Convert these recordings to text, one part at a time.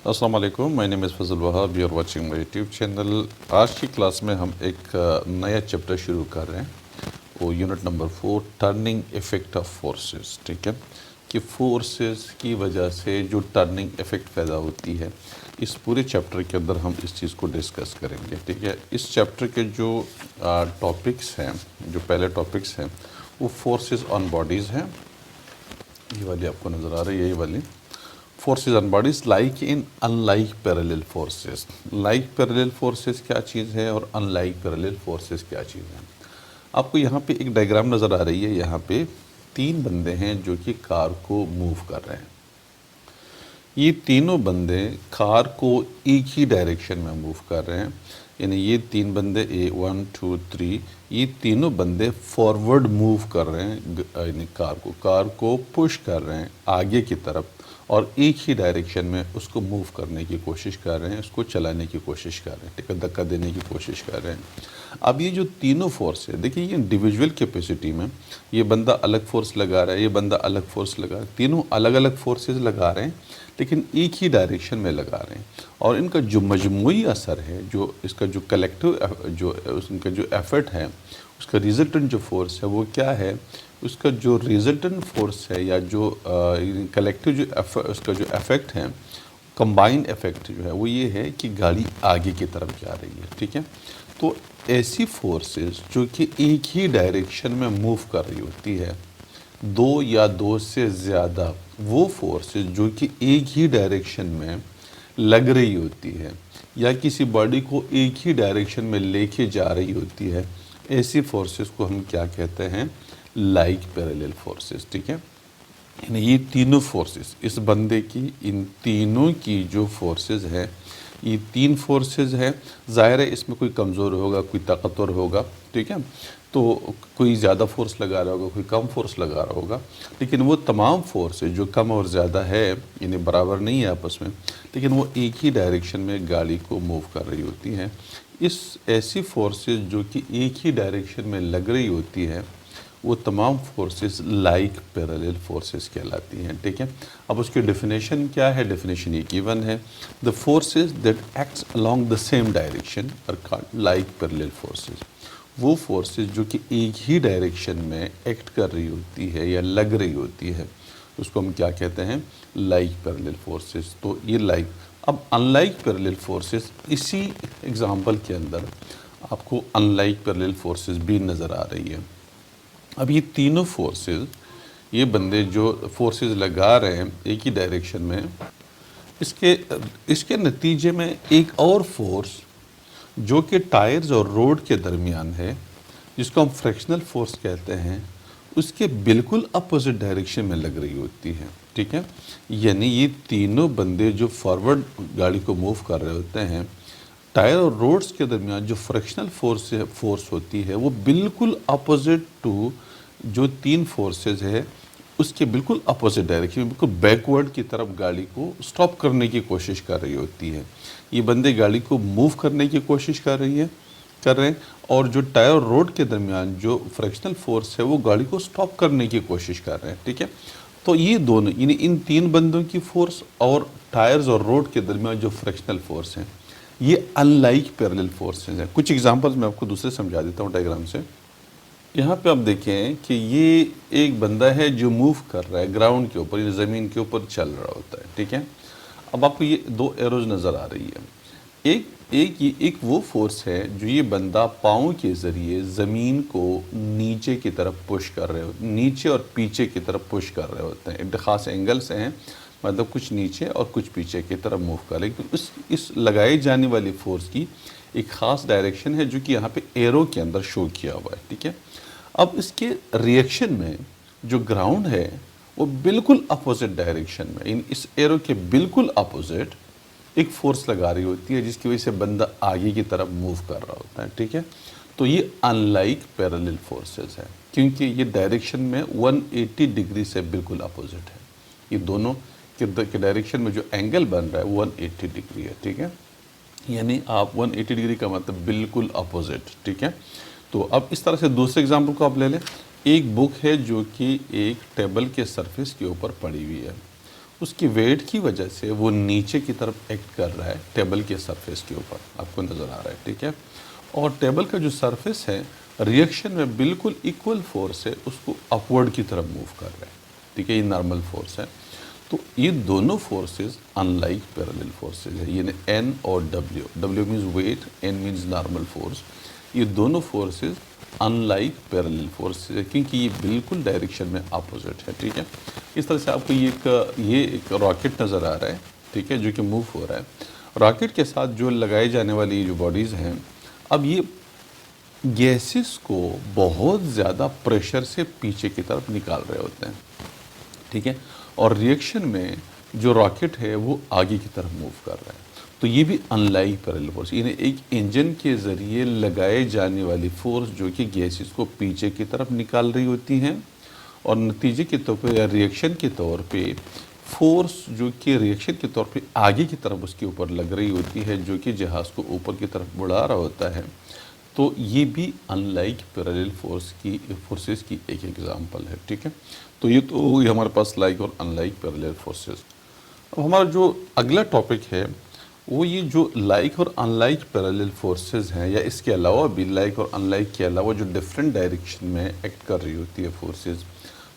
अस्सलाम वालेकुम, my name is Fazal Wahab, you are watching my YouTube channel. आज की क्लास में हम एक नया चैप्टर शुरू कर रहे हैं, वो unit number 4, turning effect of forces. ठीक है, कि फोर्सेस की वजह से जो टर्निंग इफ़ेक्ट पैदा होती है, इस पूरे चैप्टर के अंदर हम इस चीज़ को डिस्कस करेंगे। ठीक है, इस चैप्टर के जो टॉपिक्स हैं, जो पहले टॉपिक्स हैं, वो फोर्सेस ऑन बॉडीज़ हैं। ये वाली आपको नज़र आ रही है, यही वाली forces on bodies like in unlike parallel forces. Like parallel forces क्या चीज़ है और अनलाइक पैरेलल फोर्सेस क्या चीज़ है। आपको यहाँ पे एक डायग्राम नज़र आ रही है। यहाँ पे 3 बंदे हैं जो कि कार को मूव कर रहे हैं। ये तीनों बंदे कार को एक ही डायरेक्शन में मूव कर रहे हैं, यानी ये 3 बंदे A1 2 3, ये तीनों बंदे फॉरवर्ड मूव कर रहे हैं, यानी कार को पुश कर रहे हैं आगे की तरफ, और एक ही डायरेक्शन में उसको मूव करने की कोशिश कर रहे हैं, उसको चलाने की कोशिश कर रहे हैं, ठीक है, धक्का देने की कोशिश कर रहे हैं। अब ये जो तीनों फोर्स है, देखिए ये इंडिविजुअल कैपेसिटी में ये बंदा अलग फोर्स लगा रहा है, ये बंदा अलग फोर्स लगा रहा है, तीनों अलग अलग फोर्सेस लगा रहे हैं, लेकिन एक ही डायरेक्शन में लगा रहे हैं। और इनका जो मजमूई असर है, जो इसका जो कलेक्टिव जो इनका जो एफर्ट है, उसका रिजल्टेंट जो फोर्स है वो क्या है, उसका जो रिजल्टेंट फोर्स है या जो कलेक्टिव जो उसका जो इफेक्ट है, कंबाइंड इफेक्ट जो है वो ये है कि गाड़ी आगे की तरफ जा रही है। ठीक है, तो ऐसी फोर्सेस जो कि एक ही डायरेक्शन में मूव कर रही होती है, दो या दो से ज़्यादा वो फोर्सेस जो कि एक ही डायरेक्शन में लग रही होती है या किसी बॉडी को एक ही डायरेक्शन में लेके जा रही होती है, ऐसी फोर्सेस को हम क्या कहते हैं, लाइक पैरेलल फोर्सेस। ठीक है, यानी ये तीनों फोर्सेस, इस बंदे की इन तीनों की जो फोर्सेस है, ये 3 फोर्सेस है। ज़ाहिर है इसमें कोई कमज़ोर होगा, कोई ताकतवर होगा। ठीक है, तो कोई ज़्यादा फोर्स लगा रहा होगा, कोई कम फोर्स लगा रहा होगा, लेकिन वो तमाम फोर्सेस जो कम और ज़्यादा है, यानी बराबर नहीं है आपस में, लेकिन वो एक ही डायरेक्शन में गाड़ी को मूव कर रही होती हैं। इस ऐसी फोर्सेस जो कि एक ही डायरेक्शन में लग रही होती है, वो तमाम फोर्सेस लाइक पैरेलल फोर्सेस कहलाती हैं। ठीक है, अब उसकी डेफिनेशन क्या है, डेफिनेशन ये गिवन है, the forces that acts along the same direction are called like parallel forces. वो फोर्सेस जो कि एक ही डायरेक्शन में एक्ट कर रही होती है या लग रही होती है, उसको हम क्या कहते हैं, लाइक पैरेलल फोर्सेस। तो ये लाइक। अब अनलाइक पैरेलल फोर्सेस, इसी एग्जांपल के अंदर आपको अनलाइक पैरेलल फोर्सेस भी नज़र आ रही है। अब ये तीनों फोर्सेस, ये बंदे जो फोर्सेस लगा रहे हैं एक ही डायरेक्शन में, इसके नतीजे में एक और फोर्स जो कि टायर्स और रोड के दरमियान है, जिसको हम फ्रैक्शनल फोर्स कहते हैं, उसके बिल्कुल अपोजिट डायरेक्शन में लग रही होती है। ठीक है, यानी ये तीनों बंदे जो फॉरवर्ड गाड़ी को मूव कर रहे होते हैं, टायर और रोड्स के दरमियान जो फ्रैक्शनल फोर्स होती है, वो बिल्कुल अपोजिट टू जो 3 फोर्सेस है, उसके बिल्कुल अपोजिट डायरेक्शन में, बिल्कुल बैकवर्ड की तरफ गाड़ी को स्टॉप करने की कोशिश कर रही होती है। ये बंदे गाड़ी को मूव करने की कोशिश कर रहे हैं, और जो टायर और रोड के दरमियान जो फ्रैक्शनल फोर्स है, वो गाड़ी को स्टॉप करने की कोशिश कर रहे हैं। ठीक है, तो ये दोनों, यानी इन 3 बंदों की फोर्स और टायर्स और रोड के दरमियान जो फ्रैक्शनल फोर्स हैं, ये अनलाइक पैरेलल फोर्सेस हैं। कुछ एग्जांपल्स मैं आपको दूसरे समझा देता हूँ डायग्राम से। यहाँ पे आप देखें कि ये एक बंदा है जो मूव कर रहा है ग्राउंड के ऊपर, ज़मीन के ऊपर चल रहा होता है। ठीक है, अब आपको ये 2 एरोज नज़र आ रही है। एक वो फोर्स है जो ये बंदा पाँव के ज़रिए ज़मीन को नीचे की तरफ पुश कर रहे होते, नीचे और पीछे की तरफ पुश कर रहे होते हैं। एक ख़ास एंगल से हैं, मतलब कुछ नीचे और कुछ पीछे की तरफ मूव कर रहे हैं। लेकिन इस लगाई जाने वाली फोर्स की एक ख़ास डायरेक्शन है जो कि यहाँ पे एरो के अंदर शो किया हुआ है। ठीक है, अब इसके रिएक्शन में जो ग्राउंड है वो बिल्कुल अपोजिट डायरेक्शन में, इन इस एरो के बिल्कुल अपोजिट एक फोर्स लगा रही होती है, जिसकी वजह से बंदा आगे की तरफ मूव कर रहा होता है। ठीक है, तो ये अनलाइक पैरेलल फोर्सेस है, क्योंकि ये डायरेक्शन में 180 डिग्री से बिल्कुल अपोजिट है। ये दोनों के डायरेक्शन में जो एंगल बन रहा है 180 डिग्री है। ठीक है, यानी आप 180 डिग्री का मतलब बिल्कुल अपोजिट। ठीक है, तो अब इस तरह से दूसरे एग्जाम्पल को आप ले लें। एक बुक है जो कि एक टेबल के सरफेस के ऊपर पड़ी हुई है, उसकी वेट की वजह से वो नीचे की तरफ एक्ट कर रहा है टेबल के सरफेस के ऊपर, आपको नज़र आ रहा है, ठीक है। और टेबल का जो सरफेस है रिएक्शन में बिल्कुल इक्वल फोर्स है उसको अपवर्ड की तरफ मूव कर रहा है, ठीक है। ये नॉर्मल फोर्स है। तो ये दोनों फोर्सेस अनलाइक पैरेलल फोर्सेस है, यानी एन और W. W means weight, N means normal force. ये दोनों फोर्सेस अनलाइक पैरेलल फोर्सेस है क्योंकि ये बिल्कुल डायरेक्शन में अपोजिट है, ठीक है। इस तरह से आपको ये एक रॉकेट नज़र आ रहा है, ठीक है, जो कि मूव हो रहा है। रॉकेट के साथ जो लगाए जाने वाली जो बॉडीज़ हैं, अब ये गैसेस को बहुत ज़्यादा प्रेशर से पीछे की तरफ निकाल रहे होते हैं, ठीक है। और रिएक्शन में जो रॉकेट है वो आगे की तरफ मूव कर रहा है। तो ये भी अनलाइक पैरेलल फोर्स, यानी एक इंजन के ज़रिए लगाए जाने वाली फोर्स जो कि गैसेस को पीछे की तरफ निकाल रही होती हैं, और नतीजे के तौर पे या रिएक्शन के तौर पे फोर्स जो कि रिएक्शन के तौर पे आगे की तरफ उसके ऊपर लग रही होती है, जो कि जहाज़ को ऊपर की तरफ बढ़ा रहा होता है। तो ये भी अनलाइक पैरेलल फोर्सेस की एक एग्जांपल है, ठीक है। तो ये तो हो गई हमारे पास लाइक और अनलाइक पैरेलल फोर्सेस। अब हमारा जो अगला टॉपिक है वो ये जो लाइक और अनलाइक पैरेलल फोर्सेस हैं, या इसके अलावा भी लाइक और अनलाइक के अलावा जो डिफरेंट डायरेक्शन में एक्ट कर रही होती है फोर्सेस,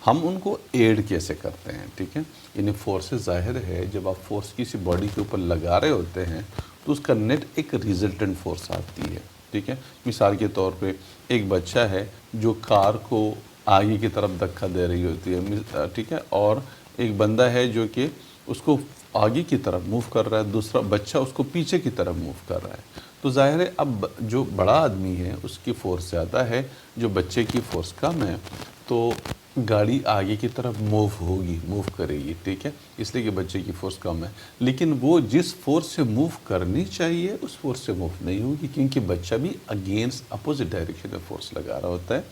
हम उनको एड कैसे करते हैं, ठीक है। यानी फोर्सेस ज़ाहिर है जब आप फोर्स किसी बॉडी के ऊपर लगा रहे होते हैं तो उसका नेट एक रिजल्टेंट फोर्स आती है, ठीक है। मिसाल के तौर पे एक बच्चा है जो कार को आगे की तरफ धक्का दे रही होती है, ठीक है, और एक बंदा है जो कि उसको आगे की तरफ मूव कर रहा है, दूसरा बच्चा उसको पीछे की तरफ मूव कर रहा है। तो जाहिर है अब जो बड़ा आदमी है उसकी फ़ोर्स ज़्यादा है, जो बच्चे की फ़ोर्स कम है, तो गाड़ी आगे की तरफ मूव करेगी, ठीक है, इसलिए कि बच्चे की फ़ोर्स कम है। लेकिन वो जिस फोर्स से मूव करनी चाहिए उस फोर्स से मूव नहीं होगी क्योंकि बच्चा भी अगेंस्ट अपोजिट डायरेक्शन में फोर्स लगा रहा होता है,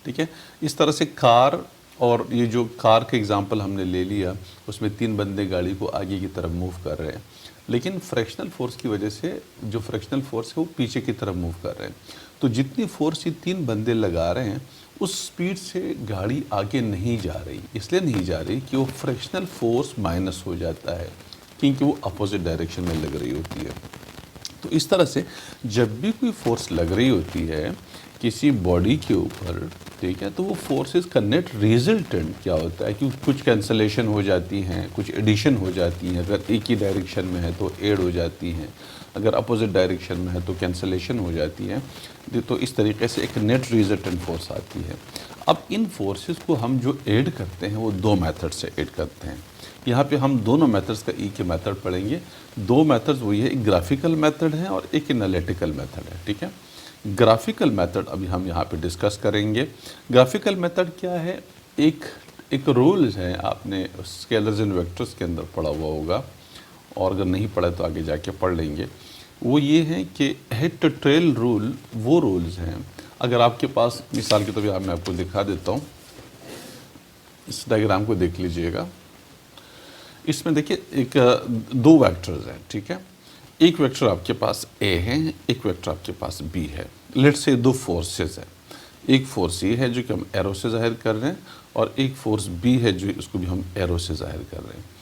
ठीक है। इस तरह से कार, और ये जो कार का एग्जांपल हमने ले लिया उसमें 3 बंदे गाड़ी को आगे की तरफ मूव कर रहे हैं, लेकिन फ्रैक्शनल फोर्स की वजह से जो फ्रैक्शनल फोर्स है वो पीछे की तरफ मूव कर रहे हैं। तो जितनी फोर्स ये 3 बंदे लगा रहे हैं उस स्पीड से गाड़ी आगे नहीं जा रही, इसलिए नहीं जा रही कि वो फ्रैक्शनल फोर्स माइनस हो जाता है क्योंकि वो अपोजिट डायरेक्शन में लग रही होती है। तो इस तरह से जब भी कोई फोर्स लग रही होती है किसी बॉडी के ऊपर, ठीक है, तो वो फोर्सेस का नेट रिजल्टेंट क्या होता है कि कुछ कैंसलेशन हो जाती हैं, कुछ एडिशन हो जाती हैं। अगर एक ही डायरेक्शन में है तो ऐड हो जाती हैं, अगर अपोजिट डायरेक्शन में है तो कैंसलेशन हो जाती है। तो इस तरीके से एक नेट रिजल्टेंट फोर्स आती है। अब इन फोर्सेस को हम जो ऐड करते हैं वो 2 मेथड से ऐड करते हैं। यहाँ पे हम दोनों मेथड्स का एक ही मेथड पढ़ेंगे। 2 मेथड्स वही है, एक ग्राफिकल मेथड है और एक एनालिटिकल मेथड है, ठीक है। ग्राफिकल मेथड अभी हम यहाँ पे डिस्कस करेंगे। ग्राफिकल मेथड क्या है, एक रूल्स है, आपने स्केलर्स एंड वेक्टर्स के अंदर पढ़ा हुआ होगा, और अगर नहीं पढ़ा तो आगे जाके पढ़ लेंगे। वो ये है कि हेड टू टेल रूल वो रूल्स हैं। अगर आपके पास मिसाल के तौर पर मैं आपको दिखा देता हूँ, इस डायग्राम को देख लीजिएगा। इसमें देखिए एक 2 वेक्टर्स हैं, ठीक है। एक वेक्टर आपके पास ए है, एक वेक्टर आपके पास बी है। लेट्स से 2 फोर्सेस हैं, एक फोर्स ये है जो कि हम एरो से जाहिर कर रहे हैं, और एक फोर्स बी है जो उसको भी हम एरो से जाहिर कर रहे हैं।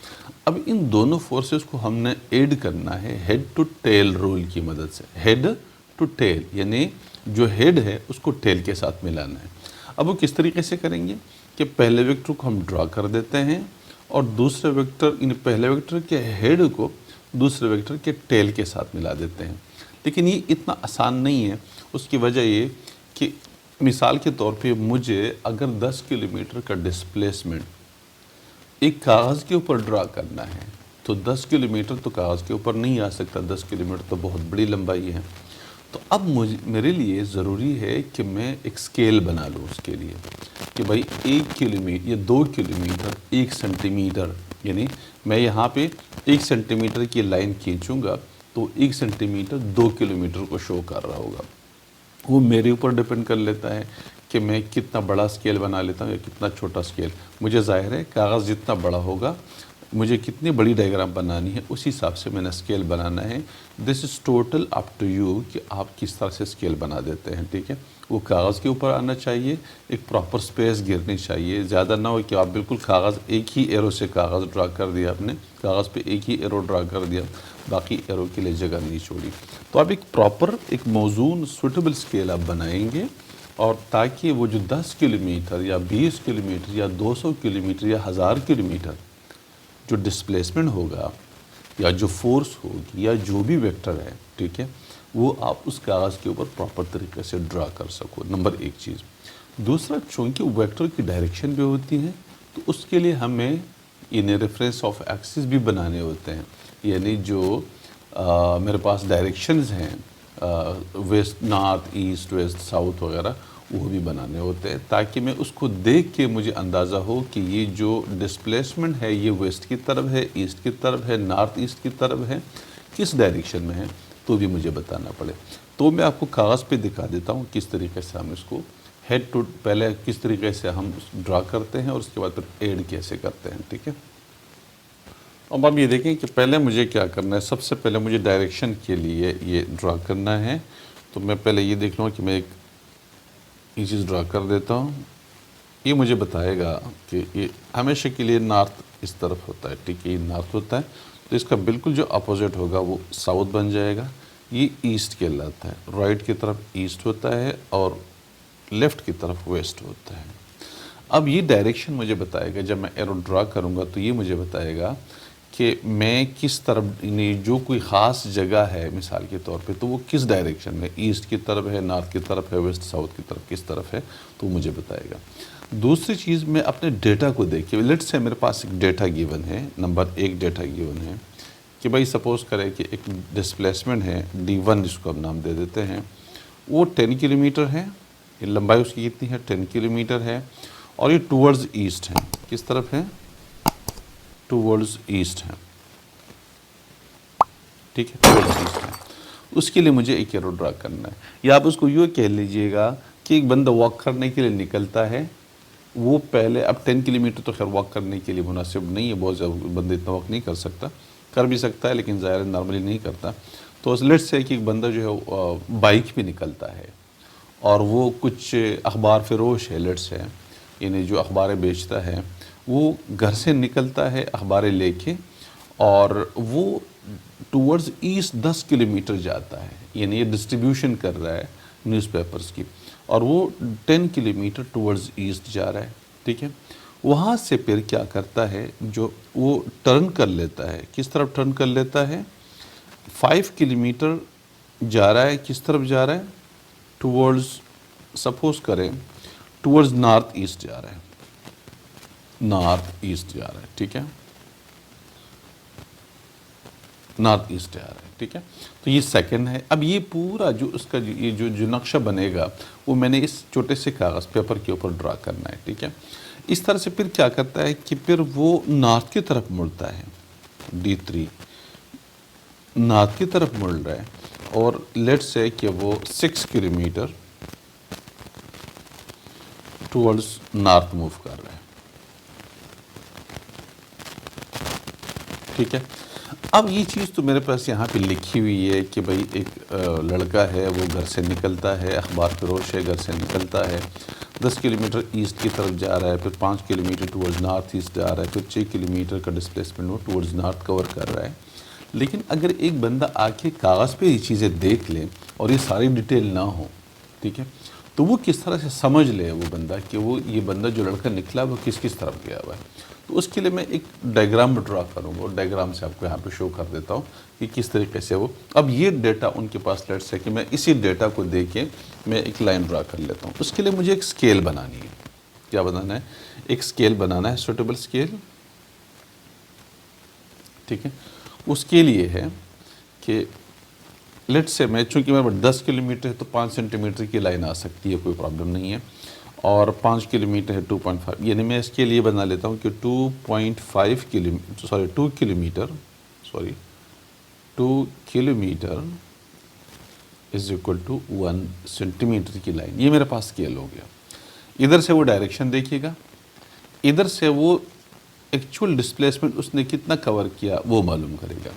अब इन दोनों फोर्सेस को हमने ऐड करना है हेड टू टेल रूल की मदद से। हेड टू टेल यानी जो हेड है उसको टेल के साथ मिलाना है। अब वो किस तरीके से करेंगे कि पहले वेक्टर को हम ड्रा कर देते हैं और दूसरे वेक्टर, इन पहले वेक्टर के हेड को दूसरे वेक्टर के टेल के साथ मिला देते हैं। लेकिन ये इतना आसान नहीं है। उसकी वजह ये कि मिसाल के तौर पे मुझे अगर 10 किलोमीटर का डिस्प्लेसमेंट एक कागज़ के ऊपर ड्रा करना है तो 10 किलोमीटर तो कागज़ के ऊपर नहीं आ सकता, 10 किलोमीटर तो बहुत बड़ी लंबाई है। तो अब मेरे लिए ज़रूरी है कि मैं एक स्केल बना लूँ उसके लिए कि भाई 1 किलोमीटर या 2 किलोमीटर 1 सेंटीमीटर, यानी मैं यहाँ पे 1 सेंटीमीटर की लाइन खींचूँगा तो 1 सेंटीमीटर 2 किलोमीटर को शो कर रहा होगा। वो मेरे ऊपर डिपेंड कर लेता है कि मैं कितना बड़ा स्केल बना लेता हूँ या कितना छोटा स्केल। मुझे ज़ाहिर है कागज़ जितना बड़ा होगा, मुझे कितनी बड़ी डायग्राम बनानी है उसी हिसाब से मैंने स्केल बनाना है। This is total up to you कि आप किस तरह से स्केल बना देते हैं, ठीक है। वो कागज़ के ऊपर आना चाहिए, एक प्रॉपर स्पेस गिरनी चाहिए। ज़्यादा ना हो कि आप बिल्कुल कागज़ एक ही एरो से कागज़ ड्रा कर दिया आपने, कागज़ पे एक ही एरो ड्रा कर दिया, बाकी एरो के लिए जगह नहीं छोड़ी। तो आप एक प्रॉपर एक मौजून सूटेबल स्केल आप बनाएंगे, और ताकि वो जो 10 किलोमीटर या 20 किलोमीटर या 200 किलोमीटर या 1000 किलोमीटर जो डिस्प्लेसमेंट होगा या जो फोर्स होगी या जो भी वेक्टर है, ठीक है, वो आप उस कागज़ के ऊपर प्रॉपर तरीके से ड्रा कर सको। नंबर एक चीज़। दूसरा, चूँकि वेक्टर की डायरेक्शन भी होती है, तो उसके लिए हमें इन्हें रेफरेंस ऑफ एक्सिस भी बनाने होते हैं। यानी जो मेरे पास डायरेक्शंस हैं, west, north, east, west, south वगैरह, वो भी बनाने होते हैं, ताकि मैं उसको देख के मुझे अंदाज़ा हो कि ये जो डिस्प्लेसमेंट है ये वेस्ट की तरफ है, ईस्ट की तरफ है, नॉर्थ ईस्ट की तरफ है, किस डायरेक्शन में है, तो भी मुझे बताना पड़े। तो मैं आपको कागज़ पे दिखा देता हूँ किस तरीके से हम इसको हेड टू पहले किस तरीके से हम ड्रा करते हैं और उसके बाद फिर एड कैसे करते हैं, ठीक है। अब आप ये देखें कि पहले मुझे क्या करना है। सबसे पहले मुझे डायरेक्शन के लिए ये ड्रा करना है, तो मैं पहले ये देख लूँ कि मैं एक ये चीज़ ड्रा कर देता हूँ। ये मुझे बताएगा कि ये हमेशा के लिए नॉर्थ इस तरफ होता है, ठीक है, ये नॉर्थ होता है, तो इसका बिल्कुल जो अपोजिट होगा वो साउथ बन जाएगा। ये ईस्ट कहलाता है, राइट की तरफ ईस्ट होता है और लेफ़्ट की तरफ वेस्ट होता है। अब ये डायरेक्शन मुझे बताएगा, जब मैं एरो ड्रा करूँगा तो ये मुझे बताएगा कि मैं किस तरफ, जो कोई ख़ास जगह है मिसाल के तौर पे, तो वो किस डायरेक्शन में, ईस्ट की तरफ है, नॉर्थ की तरफ है, वेस्ट साउथ की तरफ किस तरफ है, तो मुझे बताएगा। दूसरी चीज़, मैं अपने डेटा को देखिए। लेट्स से मेरे पास एक डेटा गिवन है, नंबर एक डेटा गिवन है कि भाई सपोज़ करें कि एक डिस्प्लेसमेंट है D1, जिसको हम नाम दे देते हैं, वो 10 किलोमीटर है, ये लंबाई उसकी कितनी है, 10 किलोमीटर है, और ये टूवर्ड्स ईस्ट है। किस तरफ है, टूवर्ड्स ईस्ट है, ठीक है, टूवर्ड्स ईस्ट है। उसके लिए मुझे एक एरो ड्रा करना है, या आप उसको यूँ कह लीजिएगा कि एक बंदा वॉक करने के लिए निकलता है, वो पहले, अब 10 किलोमीटर तो खैर वॉक करने के लिए मुनासिब नहीं है, बहुत ज़्यादा बंदा इतना वॉक नहीं कर सकता, कर भी सकता है लेकिन ज़ाहिर नॉर्मली नहीं करता। तो लेट्स से कि एक बंदा जो है बाइक पे निकलता है और वो कुछ अखबार फरोश है, लेट्स से यानी जो अखबारें बेचता है, वो घर से निकलता है अखबारें लेके, और वो टूवर्ड्स ईस्ट 10 किलोमीटर जाता है, यानी ये डिस्ट्रीब्यूशन कर रहा है न्यूज़पेपर्स की, और वो 10 किलोमीटर टूवर्ड्स ईस्ट जा रहा है, ठीक है। वहाँ से फिर क्या करता है, जो वो टर्न कर लेता है, किस तरफ टर्न कर लेता है, 5 किलोमीटर जा रहा है, किस तरफ जा रहा है, टूवर्ड्स, सपोज करें टूवर्ड्स नॉर्थ ईस्ट जा रहा है, नॉर्थ ईस्ट जा रहा है, ठीक है, नॉर्थ ईस्ट जा रहा है, ठीक है। तो ये सेकंड है। अब ये पूरा जो उसका ये जो नक्शा बनेगा, वो मैंने इस छोटे से कागज़ पेपर के ऊपर ड्रा करना है, ठीक है। इस तरह से फिर क्या करता है कि फिर वो नॉर्थ की तरफ मुड़ता है, D3 नॉर्थ की तरफ मुड़ रहा है, और लेट्स से कि वो 6 किलोमीटर टूवर्ड्स नॉर्थ मूव कर रहा है, ठीक है। अब ये चीज़ तो मेरे पास यहाँ पे लिखी हुई है कि भाई एक लड़का है, वो घर से निकलता है, अखबार फरोश है, घर से निकलता है, 10 किलोमीटर ईस्ट की तरफ जा रहा है, फिर 5 किलोमीटर टूवर्ड्स नॉर्थ ईस्ट जा रहा है, फिर 6 किलोमीटर का डिस्प्लेसमेंट वो टूवर्ड्स नॉर्थ कवर कर रहा है। लेकिन अगर एक बंदा आके कागज़ पे ये चीज़ें देख ले और ये सारी डिटेल ना हो, ठीक है, तो वो किस तरह से समझ ले वो बंदा कि वो ये बंदा जो लड़का निकला वो किस किस तरफ गया हुआ है। तो उसके लिए मैं एक डायग्राम ड्रा करूँगा, और डायग्राम से आपको यहाँ पे शो कर देता हूँ कि किस तरीके से वो, अब ये डेटा उनके पास लेट्स से कि मैं इसी डेटा को देख के मैं एक लाइन ड्रा कर लेता हूँ। उसके लिए मुझे एक स्केल बनानी है। क्या बनाना है, एक स्केल बनाना है, सूटेबल स्केल, ठीक है। उसके लिए है कि लेट्स से मैं, चूँकि मेरे 10 किलोमीटर है तो 5 सेंटीमीटर की लाइन आ सकती है, कोई प्रॉब्लम नहीं है, और 5 किलोमीटर है 2.5, यानी मैं इसके लिए बना लेता हूँ कि 2.5 kilometre, sorry 2 kilometre, sorry 2 kilometre is equal to 1 centimetre की लाइन। ये मेरे पास स्केल हो गया। इधर से वो डायरेक्शन देखिएगा, इधर से वो एक्चुअल डिस्प्लेसमेंट उसने कितना कवर किया वो मालूम करेगा।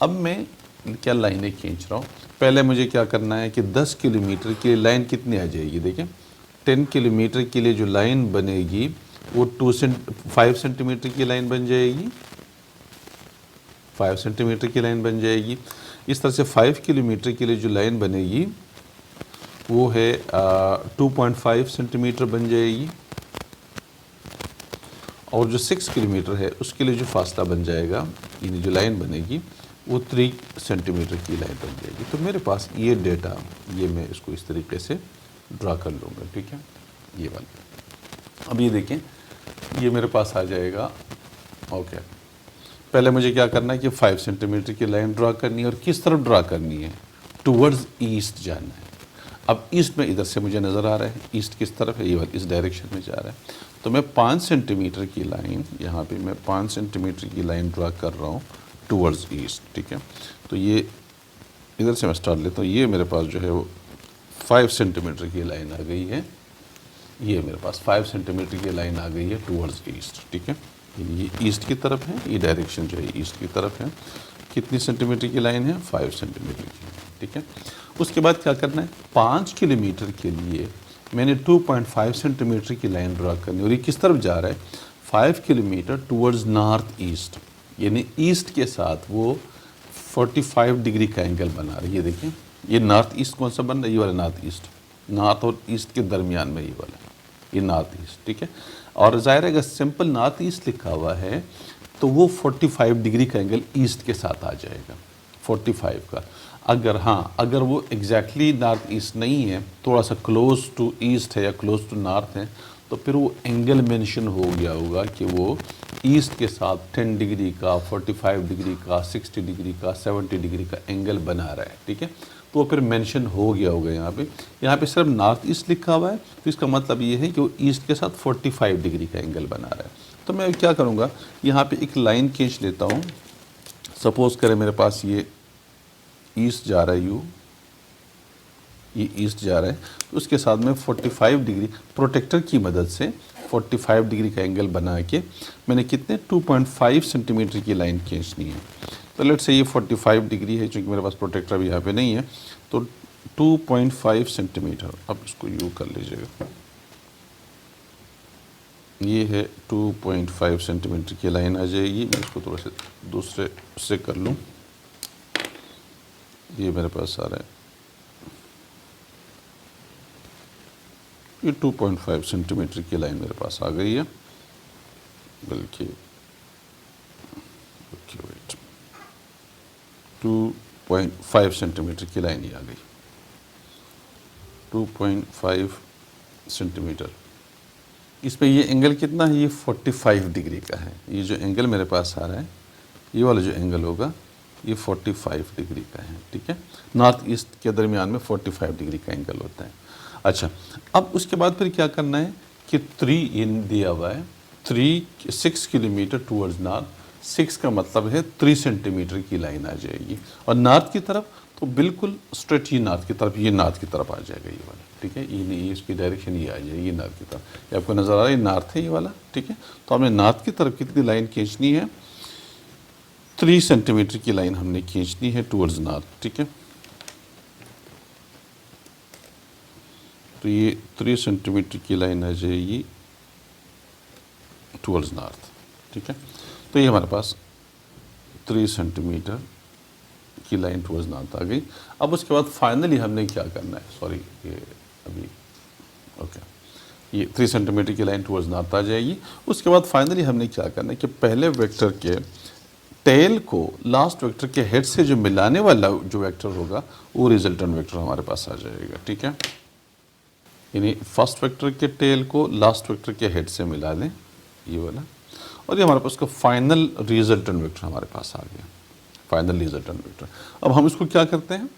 अब मैं क्या लाइनें खींच रहा हूँ। पहले मुझे क्या करना है कि 10 किलोमीटर की लाइन कितनी आ जाएगी, देखिए 10 किलोमीटर के लिए जो लाइन बनेगी वो 5 सेंटीमीटर की लाइन बन जाएगी, 5 सेंटीमीटर की लाइन बन जाएगी। इस तरह से 5 किलोमीटर के लिए जो लाइन बनेगी वो है 2.5 सेंटीमीटर बन जाएगी, और जो 6 किलोमीटर है उसके लिए जो फासला बन जाएगा, यानी जो लाइन बनेगी वो 3 सेंटीमीटर की लाइन बन जाएगी। तो मेरे पास ये डेटा, ये मैं इसको इस तरीके से ड्रा कर लूँगा, ठीक है, ये वाला। अब ये देखें, ये मेरे पास आ जाएगा। ओके, पहले मुझे क्या करना है कि 5 सेंटीमीटर की लाइन ड्रा करनी है, और किस तरफ ड्रा करनी है, टूवर्ड्स ईस्ट जाना है। अब ईस्ट में इधर से मुझे नज़र आ रहा है, ईस्ट किस तरफ है, ये वाला इस डायरेक्शन में जा रहा है। तो मैं 5 सेंटीमीटर की लाइन, यहाँ पे मैं 5 सेंटीमीटर की लाइन ड्रा कर रहा हूँ टूवर्ड्स ईस्ट, ठीक है। तो ये इधर से मैं स्टार्ट लेता हूँ, ये मेरे पास जो है वो 5 सेंटीमीटर की लाइन आ गई है, ये मेरे पास 5 सेंटीमीटर की लाइन आ गई है टूवर्ड्स ईस्ट, ठीक है। ये ईस्ट की तरफ है, ये डायरेक्शन जो है ईस्ट की तरफ है। कितनी सेंटीमीटर की लाइन है, 5 सेंटीमीटर की, ठीक है। उसके बाद क्या करना है, 5 किलोमीटर के लिए मैंने 2.5 सेंटीमीटर की लाइन ड्रा करनी, और ये किस तरफ जा रहा है, 5 किलोमीटर टूवर्ड्स नॉर्थ ईस्ट, यानी ईस्ट के साथ वो 45 डिग्री का एंगल बना रही है। देखिए ये नॉर्थ ईस्ट कौन सा बन रहा है, ये वाला नॉर्थ ईस्ट, नॉर्थ और ईस्ट के दरमियान में ये वाला, ये नॉर्थ ईस्ट, ठीक है। और ज़ाहिर है अगर सिंपल नॉर्थ ईस्ट लिखा हुआ है तो वो 45 डिग्री का एंगल ईस्ट के साथ आ जाएगा, 45 का। अगर हाँ, अगर वो एग्जैक्टली नॉर्थ ईस्ट नहीं है, थोड़ा सा क्लोज टू ईस्ट है या क्लोज टू नॉर्थ है, तो फिर वो एंगल मेंशन हो गया होगा कि वो ईस्ट के साथ 10 डिग्री का, 45 डिग्री का, 60 डिग्री का, 70 डिग्री का एंगल बना रहा है, ठीक है। तो वो फिर मेंशन हो गया होगा यहाँ पे सिर्फ नॉर्थ ईस्ट लिखा हुआ है, तो इसका मतलब ये है कि वो ईस्ट के साथ 45 डिग्री का एंगल बना रहा है। तो मैं क्या करूँगा, यहाँ पे एक लाइन खींच लेता हूँ। सपोज़ करें मेरे पास ये ईस्ट जा रहा है, ये ईस्ट जा रहा है, तो उसके साथ में 45 डिग्री प्रोटेक्टर की मदद से 45 डिग्री का एंगल बना के मैंने कितने 2.5 सेंटीमीटर की लाइन खींचनी है। तो लेट्स से ये 45 डिग्री है, चूँकि मेरे पास प्रोटेक्टर भी यहाँ पे नहीं है, तो 2.5 सेंटीमीटर, अब इसको यू कर लीजिएगा, ये है 2.5 सेंटीमीटर की लाइन आ जाएगी। मैं इसको थोड़ा से दूसरे से कर लूँ, ये मेरे पास आ रहा है, ये 2.5 सेंटीमीटर की लाइन मेरे पास आ गई है, बल्कि वेट 2.5 सेंटीमीटर की लाइन ही आ गई, 2.5 सेंटीमीटर। इसमें ये एंगल कितना है, ये 45 डिग्री का है। ये जो एंगल मेरे पास आ रहा है, ये वाला जो एंगल होगा ये 45 डिग्री का है, ठीक है। नॉर्थ ईस्ट के दरमियान में 45 डिग्री का एंगल होता है। अच्छा, अब उसके बाद फिर क्या करना है कि 3 इन दिया हुआ है, 6 किलोमीटर टूवर्ड्स नॉर्थ, 6 का मतलब है 3 सेंटीमीटर की लाइन आ जाएगी, और नॉर्थ की तरफ तो बिल्कुल स्ट्रेट, ये नॉर्थ की तरफ, ये नॉर्थ की तरफ आ जाएगा ये वाला, ठीक है। ये नहीं, इसकी डायरेक्शन ये आ जाएगी नॉर्थ की तरफ, ये आपको नज़र आ रहा है, ये नॉर्थ है ये वाला, ठीक है। तो हमने नॉर्थ की तरफ कितनी लाइन खींचनी है, 3 सेंटीमीटर की लाइन हमने खींचनी है टूवर्ड्स नॉर्थ, ठीक है। तो ये 3 सेंटीमीटर की लाइन आ जाएगी टूवर्ड्स नॉर्थ, ठीक है। तो ये हमारे पास 3 सेंटीमीटर की लाइन टूवर्ड्स नॉर्थ आ गई। अब उसके बाद फाइनली हमने क्या करना है, सॉरी ये अभी ओके, ये 3 सेंटीमीटर की लाइन टूवर्ड्स नॉर्थ आ जाएगी। उसके बाद फाइनली हमने क्या करना है कि पहले वेक्टर के टेल को लास्ट वेक्टर के हेड से जो मिलाने वाला जो वेक्टर होगा वो रिजल्टेंट वेक्टर हमारे पास आ जाएगा, ठीक है। यानी फर्स्ट वेक्टर के टेल को लास्ट वेक्टर के हेड से मिला लें, ये वाला, और ये हमारे पास का फाइनल रिजल्टेंट वेक्टर हमारे पास आ गया, फाइनल रिजल्टेंट वेक्टर। अब हम इसको क्या करते हैं,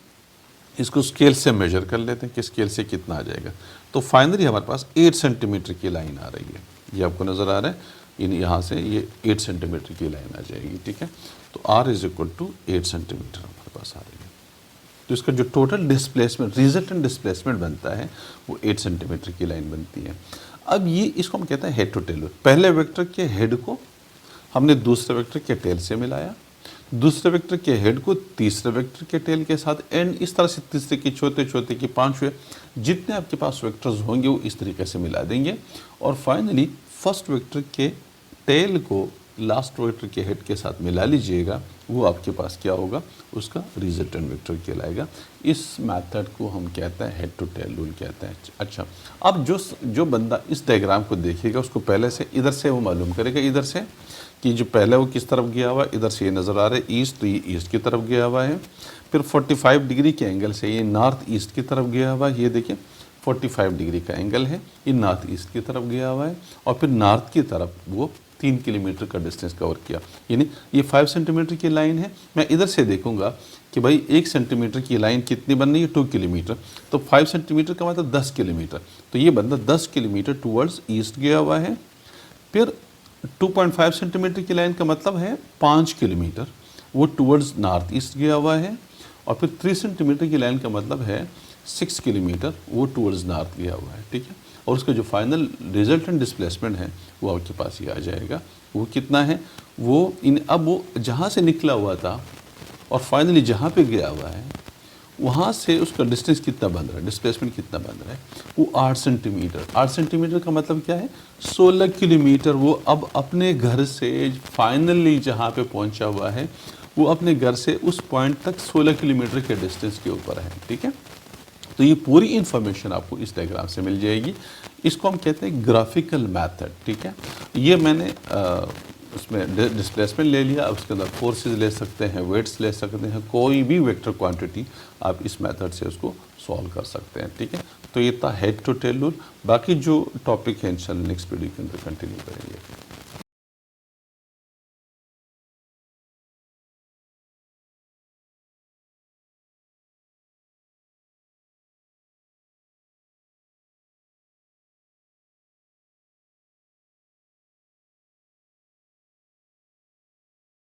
इसको स्केल से मेजर कर लेते हैं कि स्केल से कितना आ जाएगा। तो फाइनली हमारे पास 8 सेंटीमीटर की लाइन आ रही है, ये आपको नज़र आ रहा है, यहाँ से ये 8 सेंटीमीटर की लाइन आ जाएगी, ठीक है। तो R is equal to 8 centimetre हमारे पास आ रही है। तो इसका जो टोटल डिस्प्लेसमेंट, रिजल्टेंट डिस्प्लेसमेंट बनता है वो 8 सेंटीमीटर की लाइन बनती है। अब ये इसको हम कहते हैं हेड टू टेल। पहले वेक्टर के हेड को हमने दूसरे वेक्टर के टेल से मिलाया, दूसरे वेक्टर के हेड को तीसरे वेक्टर के टेल के साथ एंड इस तरह से तीसरे की चौथे, चौथे की पांचवें, जितने आपके पास वेक्टर्स होंगे वो इस तरीके से मिला देंगे और फाइनली फर्स्ट वेक्टर के टेल को लास्ट वेक्टर के हेड के साथ मिला लीजिएगा, वो आपके पास क्या होगा, उसका रिजल्टेंट वेक्टर कहलाएगा। इस मेथड को हम कहते हैं हेड टू टेल रूल कहते हैं। अच्छा, अब जो बंदा इस डायग्राम को देखेगा उसको पहले से इधर से वो मालूम करेगा, इधर से कि जो पहले वो किस तरफ गया हुआ है, इधर से ये नज़र आ रहा है ईस्ट, तो ये ईस्ट की तरफ गया हुआ है। फिर 45 डिग्री के एंगल से ये नॉर्थ ईस्ट की तरफ गया हुआ है, ये देखिए 45 डिग्री का एंगल है, ये नॉर्थ ईस्ट की तरफ गया हुआ है और फिर नॉर्थ की तरफ वो 3 किलोमीटर का डिस्टेंस कवर किया। यानी ये 5 सेंटीमीटर की लाइन है। मैं इधर से देखूंगा कि भाई 1 सेंटीमीटर की लाइन कितनी बन रही है, 2 किलोमीटर, तो 5 सेंटीमीटर का मतलब 10 किलोमीटर। तो ये बंदा 10 किलोमीटर टूवर्ड्स ईस्ट गया हुआ है। फिर 2.5 सेंटीमीटर की लाइन का मतलब है 5 किलोमीटर, वो टूवर्ड्स नॉर्थ ईस्ट गया हुआ है। और फिर 3 सेंटीमीटर की लाइन का मतलब है 6 किलोमीटर, वो टूवर्ड्स नॉर्थ गया हुआ है। ठीक है, और उसका जो फाइनल रिजल्टेंट डिस्प्लेसमेंट है वो आपके पास ही आ जाएगा। वो कितना है, वो अब वो जहाँ से निकला हुआ था और फाइनली जहाँ पे गया हुआ है वहाँ से उसका डिस्टेंस कितना बन रहा है, डिस्प्लेसमेंट कितना बन रहा है, वो 8 सेंटीमीटर। 8 सेंटीमीटर का मतलब क्या है, 16 किलोमीटर वो अब अपने घर से फाइनली जहाँ पे पहुँचा हुआ है वो अपने घर से उस पॉइंट तक 16 किलोमीटर के डिस्टेंस के ऊपर है। ठीक है, तो ये पूरी इन्फॉर्मेशन आपको इस डायग्राम से मिल जाएगी। इसको हम कहते हैं ग्राफिकल मेथड। ठीक है, ये मैंने उसमें डिस्प्लेसमेंट ले लिया, अब उसके अंदर फोर्सेस ले सकते हैं, वेट्स ले सकते हैं, कोई भी वेक्टर क्वांटिटी आप इस मेथड से उसको सॉल्व कर सकते हैं। ठीक है, तो ये था हेड टू टेल रूल। बाकी जो टॉपिक है इंशाल्लाह नेक्स्ट वीडियो के अंदर कंटिन्यू करेंगे।